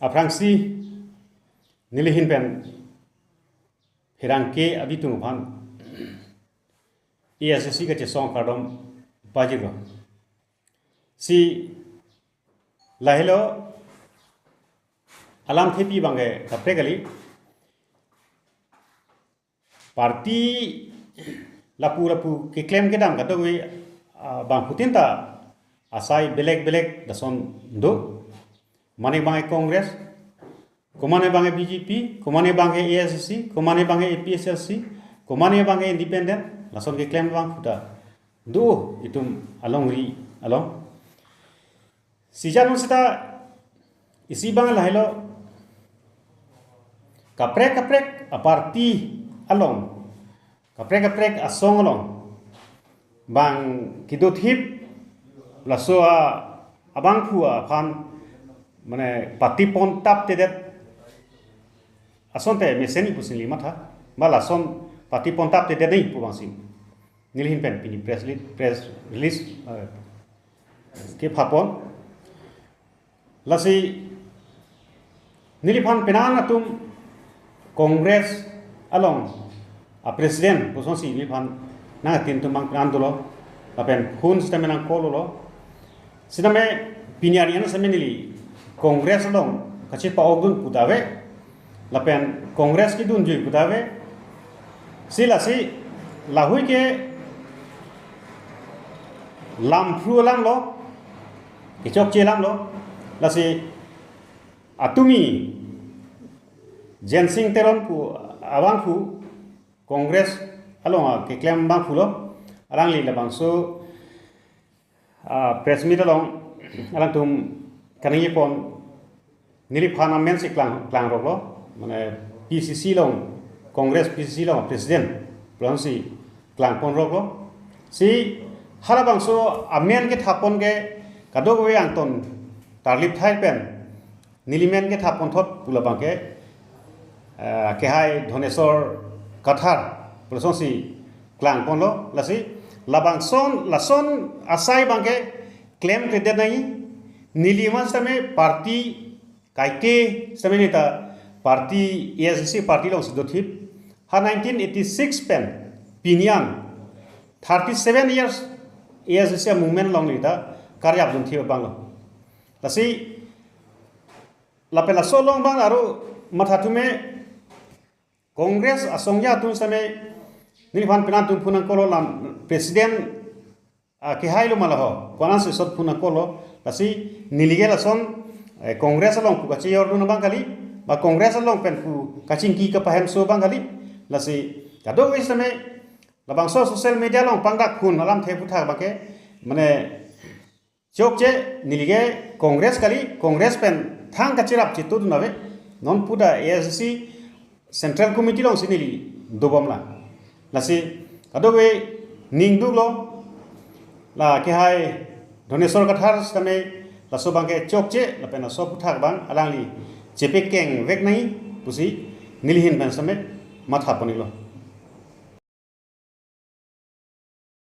Afrangsi nilihin pen hirangke abitung pan ESSC ka song kardom bajigo si lahelo alam thepi bange kapre gali parti lapu ke claim ke dam ka doi bang putin ta asai belek da son do mane bange Congress kumane bange BJP kumane bange ESSC kumane bange APSLC kumane bange independent lason ke claim bang puta do itum along ri along sijan sita isi bang lahilo kaprek aparti along kaprek asong along bang kidot hip laso abang phua phan mane pati pon tap tedet asonte meseni pusin lima tha bala son pati pon tap tedet nei pu bangsin nilhin pen pini press release ke phapon lasi niliphan penan atum Congress along a president puson si niliphan na tin tumang andolo apen hun stamina kololo siname pinyarian semenili Congress along kachi paogun pudave lapen Congress ki dun jui pudave silasi lahui ke lamphru lang lo ichok che lang lo lasi atumi jensing teron pu awang pu Congress along ke claim bang pu lo arang li labang so press meet along alang tum kanang pon niliphan amen si klang rok lo mane PCC long Congress PCC long president plansi klang pon rok lo si harabang so amen ke thapon ke kadok we angton tarlip thai pen nilimen ke thapon thot pulabang ke hai Dhonesor Kathar plansi klang pon lo lasi labang son lason asai bangke claim ke de nai niliman same party kaike same nita party ESSC party long sidothip ha 1986 pen pinyan 37 years ESSC movement long nita karyap dun thiba bang lasi lapela so long bang aru mathatume Congress asongya tun same niliphan penan tun punang kolo lam president ke hailo malaho konan se sot punang kolo lasi niligela son Congress along pu kachi yor dun bang kali ba Congress along pen pu kaching ki ka pahem so bang kali lasi kado we same labang so social media long pangdak kun alam the putha bake mane chok che nilige Congress kali Congress pen thang kachirap chitu dunave non puda ASC Central Committee long sinili dobam la lasi kado we ningdu lo la ke hai Dhonesor Kathar same laso bangke chokche lapena so puthak bang alangli chepe keng vek nai pusi nilhin ban same matha panilo